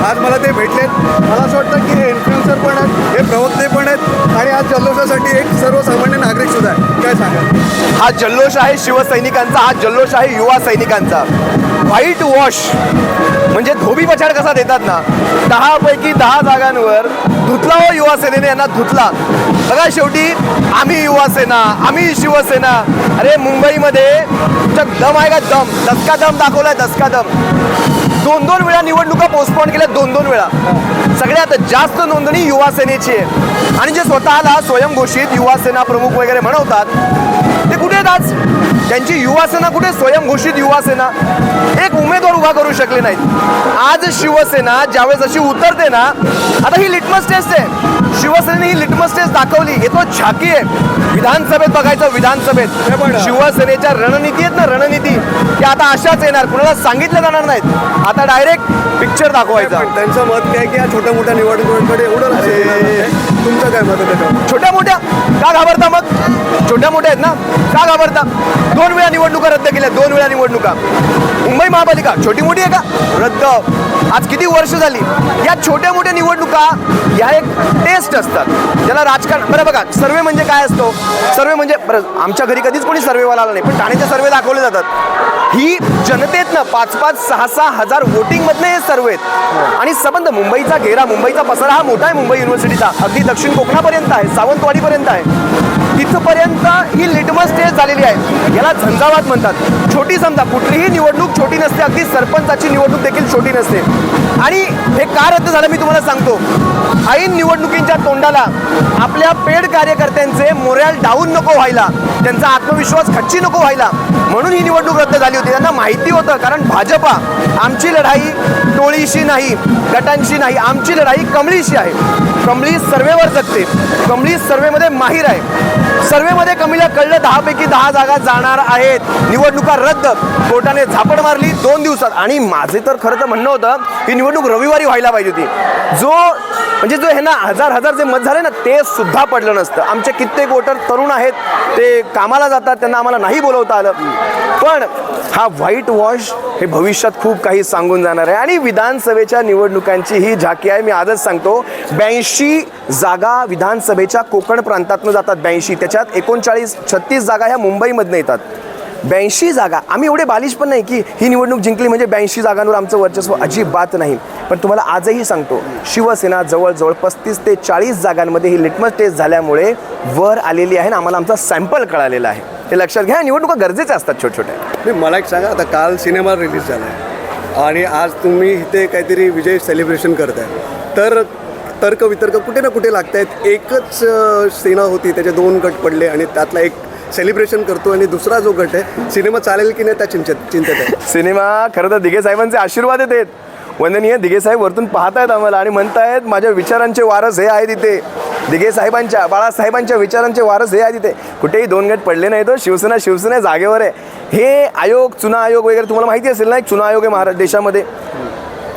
आज मला ते भेटलेत. मला असं वाटतं की हे इन्फ्लुएन्सर पण आहेत, हे प्रवक्ते पण आहेत आणि आज जल्लोषासाठी एक सर्वसामान्य नागरिक सुद्धा आहे. काय सांगाल? हा जल्लोष आहे शिवसैनिकांचा, हा जल्लोष आहे युवा सैनिकांचा. व्हाईट वॉश म्हणजे धोबी पछाड कसा देतात ना, 10 पैकी 10 जागांवर धुतला हो युवा सेनेने यांना धुतला. बघा शेवटी आम्ही युवा सेना, आम्ही शिवसेना. अरे मुंबईमध्ये दम आहे का? दम, दसका दम दाखवलाय, दसका दम. 2-2 वेळा निवडणुका पोस्टपोन केल्या, 2-2 वेळा. सगळ्यात जास्त नोंदणी युवा सेनेची आहे. आणि जे स्वतःला स्वयंघोषित युवा सेना प्रमुख वगैरे म्हणवतात ते कुठे आहेत आज? त्यांची युवा सेना कुठे? स्वयंघोषित युवा सेना एक उमेदवार उभा करू शकले नाहीत. आज शिवसेना ज्यावेळेस अशी उतरते ना, आता ही लिटमस टेस्ट आहे. शिवसेनेने ही लिटमस टेस्ट दाखवली. हे तो झाकी आहे. विधानसभेत बघायचं, विधानसभेत शिवसेनेच्या रणनीती आहेत ना, रणनीती त्या आता अशाच येणार. कुणाला सांगितलं जाणार नाहीत. आता डायरेक्ट पिक्चर दाखवायचा. त्यांचं मत काय की या छोट्या मोठ्या निवडणुकांकडे एवढं लक्ष आहे. तुमचं काय मत आहे त्याच्यावर? छोट्या मोठ्या का घाबरता? मग छोट्या मोठ्या आहेत ना, का घाबरता? 2 वेळा निवडणुका रद्द केल्या, 2 वेळा निवडणुका. मुंबई महापालिका छोटी मोठी आहे का? रद्द. आज किती वर्ष झाली? या छोट्या मोठ्या निवडणुका या एक टेस्ट असतात. त्याला राजकारण. बरं बघा, सर्वे म्हणजे काय असतो? सर्वे म्हणजे बरं, आमच्या घरी कधीच कोणी सर्वेवाला आला नाही, पण ठाण्याचे सर्वे दाखवले जातात. ही जनतेतनं 5-5, 6-6 हजार वोटिंग मधले हे सर्वे आहेत. आणि संबंध मुंबईचा घेरा, मुंबईचा पसारा हा मोठा आहे. मुंबई युनिव्हर्सिटीचा अगदी दक्षिण कोकणापर्यंत आहे, सावंतवाडीपर्यंत आहे. तिथपर्यंत ही लिटमस टेस्ट झालेली आहे. याला झंझावात म्हणतात. छोटी समजा कुठलीही निवडणूक छोटी नसते, अगदी सरपंचाची निवडणूक देखील छोटी नसते. आणि हे का रद्द झालं मी तुम्हाला सांगतो. ऐन निवडणुकींच्या तोंडाला आपल्या पेड कार्यकर्त्यांचे मोरॅल डाऊन नको व्हायला, त्यांचा आत्मविश्वास खच्ची नको व्हायला, म्हणून ही निवडणूक रद्द झाली होती. त्यांना माहिती होतं, कारण भाजपा आमची लढाई टोळीशी नाही, गटांशी नाही, आमची लढाई कमळीशी आहे. कमळी सर्वेवर जगते, कमळी सर्वेमध्ये माहीर आहे. सर्वेमध्ये कमळीला कळलं 10 पैकी 10 जागा जाणार आहेत. निवडणुका रद्द. कोर्टाने झापड मारली 2 दिवसात. आणि माझे तर खरं तर म्हणणं होतं ही निवडणूक रविवारी व्हायला पाहिजे होती. जो हे ना हजार जे मत झाले ना, ते सुद्धा पडलं नसतं. आमचे कित्येक वोटर तरुण आहेत, ते कामाला जातात, त्यांना आम्हाला नाही बोलवता आलं. पण हा व्हाईट वॉश हे भविष्यात खूप काही सांगून जाणार आहे. आणि विधानसभेच्या निवडणुकांची ही झाकी आहे. मी आजच सांगतो, 82 जागा विधानसभेच्या कोकण प्रांतातून जातात. 82 त्याच्यात 39-36 जागा ह्या मुंबईमधनं येतात. 82 जागा. आम्ही एवढे बालिश पण नाही की ही निवडणूक जिंकली म्हणजे 82 जागांवर आमचं वर्चस्व, अजिबात नाही. पण तुम्हाला आजही सांगतो, शिवसेना जवळजवळ 35 ते 40 जागांमध्ये ही लिटमस टेस्ट झाल्यामुळे वर आलेली आहे. आम्हाला आमचा सॅम्पल कळालेला आहे. हे लक्षात घ्या. निवडणुका गरजेच्या असतात छोट्या. मला एक सांगा, आता काल सिनेमा रिलीज झाला आहे आणि आज तुम्ही इथे काहीतरी विजय सेलिब्रेशन करताय, तर तर्कवितर्क कुठे ना कुठे लागत आहेत. एकच सेना होती, त्याचे 2 गट पडले आणि त्यातला एक सेलिब्रेशन करतो आणि दुसरा जो गट आहे, सिनेमा चालेल की नाही त्या चिंतेत आहे. सिनेमा खरं तर दिघे साहेबांचे आशीर्वाद आहेत. वंदनीय दिघे साहेब वरतून पाहतायत आम्हाला आणि म्हणतायत माझ्या विचारांचे वारस हे आहेत इथे. दिघे साहेबांच्या, बाळासाहेबांच्या विचारांचे वारस हे आहेत इथे. कुठेही 2 गट पडले नाहीत. शिवसेना जागेवर आहे. हे आयोग, चुनाव आयोग वगैरे तुम्हाला माहिती असेल ना, एक चुनाव आयोग आहे देशामध्ये.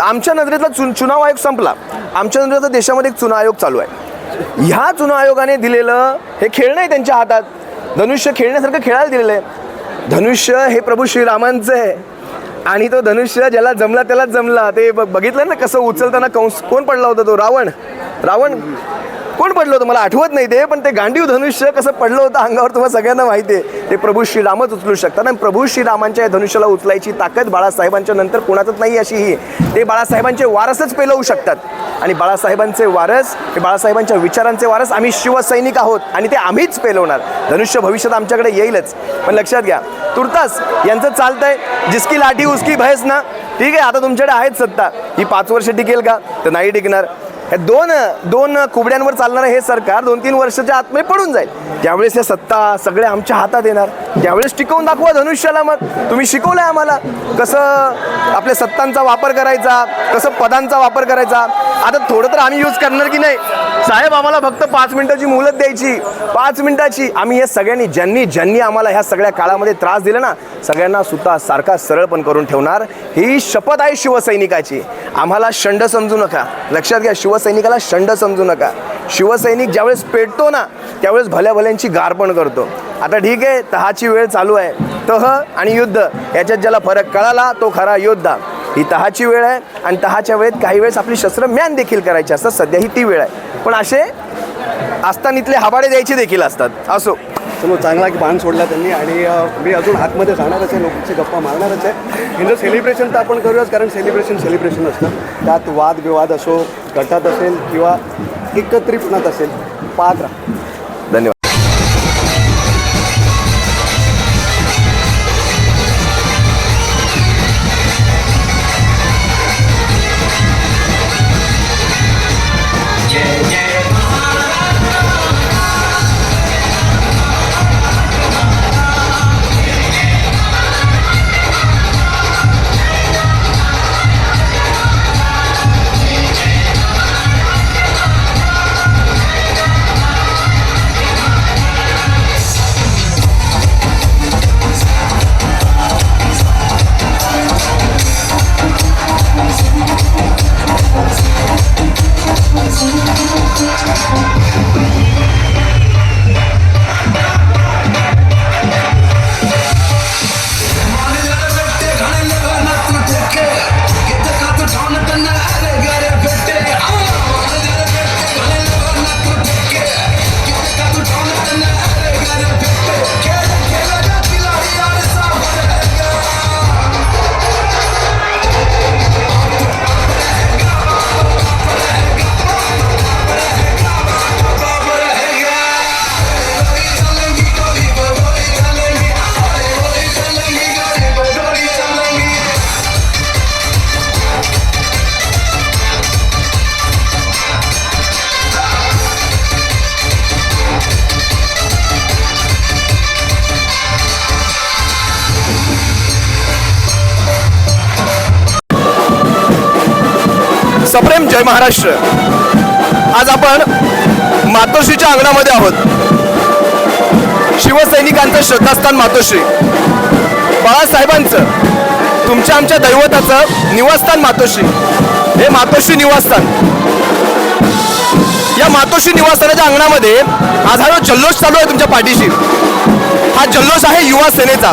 आमच्या नजरेतला चुनाव आयोग संपला. आमच्या नजरेतला देशामध्ये एक चुनाव आयोग चालू आहे. ह्या चुनाव आयोगाने दिलेलं हे खेळणं आहे त्यांच्या हातात. धनुष्य खेळण्यासारखं खेळायला दिलेलं आहे. धनुष्य हे प्रभू श्रीरामांचं आहे आणि तो धनुष्य ज्याला जमला त्यालाच जमला. ते बघितलं ना कसं उचलताना कोण पडला होता? तो रावण कोण पडलं होतं मला आठवत नाही ते, पण ते गांडीव धनुष्य कसं पडलं होतं अंगावर तुम्हाला सगळ्यांना माहिती आहे. ते प्रभू श्रीरामच उचलू शकतात. आणि प्रभू श्रीरामांच्या या धनुष्याला उचलायची ताकद बाळासाहेबांच्या नंतर कोणाचंच नाही अशी ही. ते बाळासाहेबांचे वारसच पेलवू शकतात. आणि बाळासाहेबांचे वारस हे बाळासाहेबांच्या विचारांचे वारस आम्ही शिवसैनिक आहोत आणि ते आम्हीच पेलवणार. धनुष्य भविष्यात आमच्याकडे येईलच. पण लक्षात घ्या, तुर्तास यांचं चालतंय जिसकी लाठी उसकी भैंस ना. ठीक आहे, आता तुमच्याकडे आहेत सत्ता, ही 5 वर्ष टिकेल का? तर नाही टिकणार. हे दोन कुबड्यांवर चालणारं हे सरकार 2-3 वर्षाच्या आतमध्ये पडून जाईल. त्यावेळेस हे सत्ता सगळे आमच्या हातात येणार. त्यावेळेस टिकवून दाखवा धनुष्याला. मग तुम्ही शिकवलंय आम्हाला कसं आपल्या सत्तांचा वापर करायचा, कसं पदांचा वापर करायचा. आता थोडं तर आम्ही यूज करणार की नाही साहेब? आम्हाला फक्त 5 मिनिटाची मुहलत द्यायची, 5 मिनिटाची. आम्ही हे सगळ्यांनी ज्यांनी आम्हाला ह्या सगळ्या काळामध्ये त्रास दिला ना, सगळ्यांना सुद्धा सारखा सरळ पण करून ठेवणार. ही शपथ आहे शिवसैनिकाची. आम्हाला शंड समजू नका. लक्षात घ्या, शिवसैनिकाला शंड समजू नका. शिवसैनिक ज्यावेळेस पेटतो ना, त्यावेळेस भल्या भल्यांची गार पण करतो. आता ठीक आहे, तहाची वेळ चालू आहे. तह आणि युद्ध याच्यात ज्याला फरक कळाला तो खरा योद्धा. ही तहाची वेळ आहे आणि तहाच्या वेळेत काही वेळेस आपली शस्त्र म्यान देखील करायची असतात. सध्या ही ती वेळ आहे, पण असे आस्थानीतले हवाडे द्यायचे देखील असतात. असो, चलो चांगला की बाण सोडला त्यांनी आणि मी अजून आतमध्ये जाणारच आहे, लोकांची गप्पा मारणारच आहे. हिंदू सेलिब्रेशन तर आपण करूयाच, कारण सेलिब्रेशन असतं. त्यात वादविवाद असो, गटात असेल किंवा एकत्रितपणात असेल, पाहत राहा. धन्यवाद. सप्रेम जय महाराष्ट्र. आज आपण मातोश्रीच्या अंगणामध्ये आहोत. शिवसैनिकांचं श्रद्धास्थान मातोश्री, बाळासाहेबांचं, तुमच्या आमच्या दैवताचं निवासस्थान मातोश्री. हे मातोश्री निवासस्थान. या मातोश्री निवासस्थानाच्या अंगणामध्ये आज हा जो जल्लोष चालू आहे तुमच्या पाठीशी, हा जल्लोष आहे युवा सेनेचा.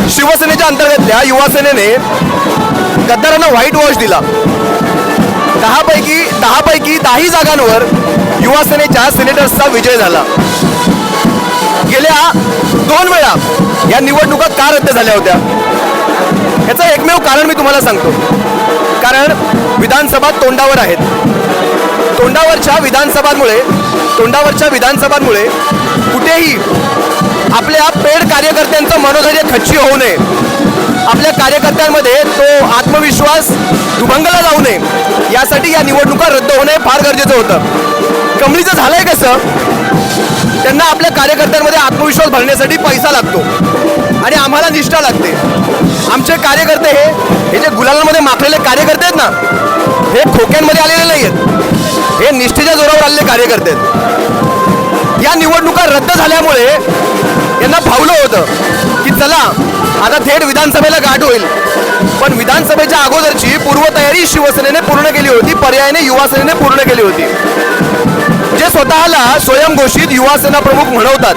शिवसेनेच्या अंतर्गतल्या युवा सेनेने गद्दारांना व्हाईट वॉश दिला. 10पैकी 10 जागांवर युवा सेनेच्या सिनेटर्सचा विजय झाला. गेल्या 2 वेळा या निवडणुका का रद्द झाल्या होत्या, याचं एकमेव कारण मी तुम्हाला सांगतो. कारण विधानसभा तोंडावर आहेत. तोंडावरच्या विधानसभांमुळे कुठेही आपल्या पेड कार्यकर्त्यांचं मनोधैर्य खच्ची होऊ नये, आपल्या कार्यकर्त्यांमध्ये तो आत्मविश्वास दुभंगला जाऊ नये, यासाठी या निवडणुका रद्द होणे फार गरजेचं होतं. कमळीचं झालंय कसं, त्यांना आपल्या कार्यकर्त्यांमध्ये आत्मविश्वास भरण्यासाठी पैसा लागतो आणि आम्हाला निष्ठा लागते. आमचे कार्यकर्ते हे जे गुलालांमध्ये माखलेले कार्यकर्ते आहेत ना, हे खोक्यांमध्ये आलेले नाही आहेत, हे निष्ठेच्या जोरावर आलेले कार्यकर्ते आहेत. या निवडणुका रद्द झाल्यामुळे यांना भावलं होतं की चला आता थेट विधानसभेला गाठ होईल, पण विधानसभेच्या अगोदरची पूर्वतयारी शिवसेनेने पूर्ण केली होती, पर्यायाने युवा सेनेने पूर्ण केली होती. जे स्वतःला स्वयंघोषित युवा सेना प्रमुख म्हणवतात,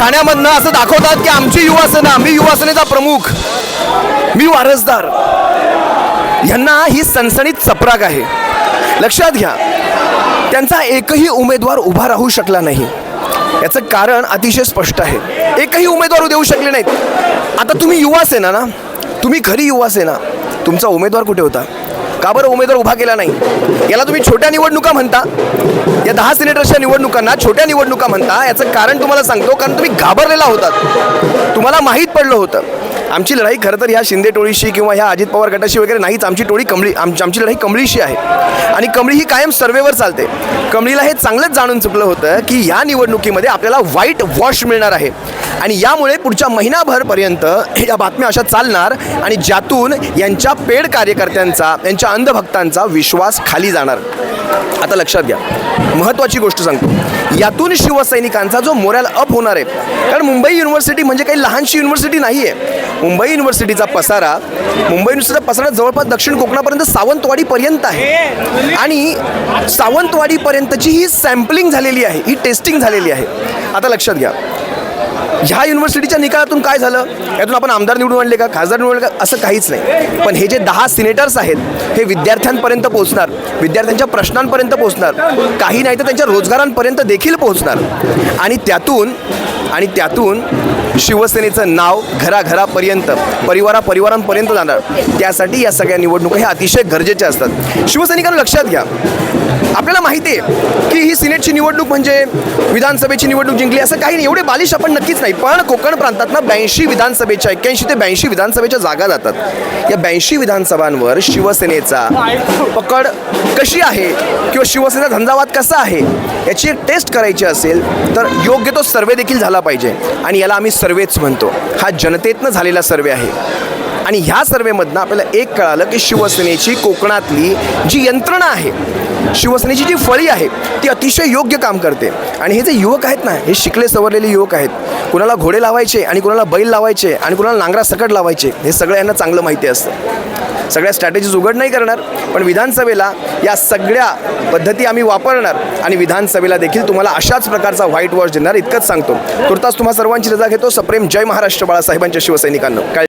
ठाण्यामधनं असं दाखवतात की आमची युवा सेना, मी युवा सेनेचा प्रमुख, मी वारसदार, यांना ही सणसणीत चपराक आहे. लक्षात घ्या, त्यांचा एकही उमेदवार उभा राहू शकला नाही. याचं कारण अतिशय स्पष्ट आहे. एकही उमेदवार देऊ शकले नाहीत. आता तुम्ही युवा सेना ना, तुम्ही खरी युवा सेना, तुमचा उमेदवार कुठे होता? का बरं उमेदवार उभा केला नाही? याला तुम्ही छोट्या निवडणुका म्हणता. या 10 सिनेटर्सच्या निवडणुकांना छोट्या निवडणुका म्हणता. याचं कारण तुम्हाला सांगतो, कारण तुम्ही घाबरलेला होतात. तुम्हाला माहीत पडलं होतं आमची लढाई खरं तर ह्या शिंदे टोळीशी किंवा ह्या अजित पवार गटाशी वगैरे नाहीच. आमची टोळी आमची लढाई कमळीशी आहे आणि कमळी ही कायम सर्वेवर चालते. कमळीला हे चांगलंच जाणून चुकलं होतं की या निवडणुकीमध्ये आपल्याला व्हाईट वॉश मिळणार आहे आणि यामुळे पुढच्या महिनाभरपर्यंत या बातम्या अशा चालणार आणि ज्यातून यांच्या पेड कार्यकर्त्यांचा, यांच्या अंधभक्तांचा विश्वास खाली जाणार. आता लक्षात घ्या, महत्त्वाची गोष्ट सांगतो, यातून शिवसैनिकांचा जो मोरल अप होणार आहे. कारण मुंबई युनिव्हर्सिटी म्हणजे काही लहानशी युनिव्हर्सिटी नाही आहे. मुंबई युनिव्हर्सिटीचा पसारा जवळपास दक्षिण कोकणापर्यंत सावंतवाडीपर्यंत आहे आणि सावंतवाडीपर्यंतची ही सॅम्पलिंग झालेली आहे, ही टेस्टिंग झालेली आहे. आता लक्षात घ्या, ह्या युनिव्हर्सिटीच्या निकालातून काय झालं, यातून आपण आमदार निवडून आणले का, खासदार निवडून आणले का, असं काहीच नाही. पण हे जे 10 सिनेटर्स आहेत हे विद्यार्थ्यांपर्यंत पोहोचणार, विद्यार्थ्यांच्या प्रश्नांपर्यंत पोहोचणार, काही नाही तर त्यांच्या रोजगारांपर्यंत देखील पोहोचणार. आणि त्यातून शिवसेनेचं नाव घराघरापर्यंत, परिवारांपर्यंत जाणार. त्यासाठी या सगळ्या निवडणुका ह्या अतिशय गरजेच्या असतात. शिवसैनिकांना लक्षात घ्या, आपल्याला माहिती आहे की ही सिनेटची निवडणूक म्हणजे विधानसभेची निवडणूक जिंकली असं काही नाही, एवढे बालिश आपण नक्कीच नाही. पण कोकण प्रांतातनं 82 विधानसभेच्या 81 ते 82 विधानसभेच्या जागा जातात. या 82 विधानसभांवर शिवसेनेचा पकड कशी आहे किंवा शिवसेनेचा झंझावात कसा आहे याची एक टेस्ट करायची असेल तर योग्य तो सर्वे देखील झाला पाहिजे. आणि याला आम्ही सर्वेच म्हणतो. हा जनतेतनं झालेला सर्वे आहे. आणि ह्या सर्वेमधनं आपल्याला एक कळालं की शिवसेनेची कोकणातली जी यंत्रणा आहे, शिवसेनेची जी फळी आहे ती अतिशय योग्य काम करते. आणि हे जे युवक आहेत ना, हे शिकले सवरलेले युवक आहेत. कुणाला घोडे लावायचे आणि कुणाला बैल लावायचे आणि कुणाला नांगरा सकट लावायचे हे सगळं यांना चांगलं माहिती असतं. सगळ्या स्ट्रॅटेजीज उघड नाही करणार, पण विधानसभेला या सगळ्या पद्धती आम्ही वापरणार आणि विधानसभेला देखील तुम्हाला अशाच प्रकारचा व्हाईट वॉश देणार, इतकंच सांगतो. तुर्तास तुम्हा सर्वांची रजा घेतो. सप्रेम जय महाराष्ट्र बाळासाहेबांच्या शिवसैनिकांनो.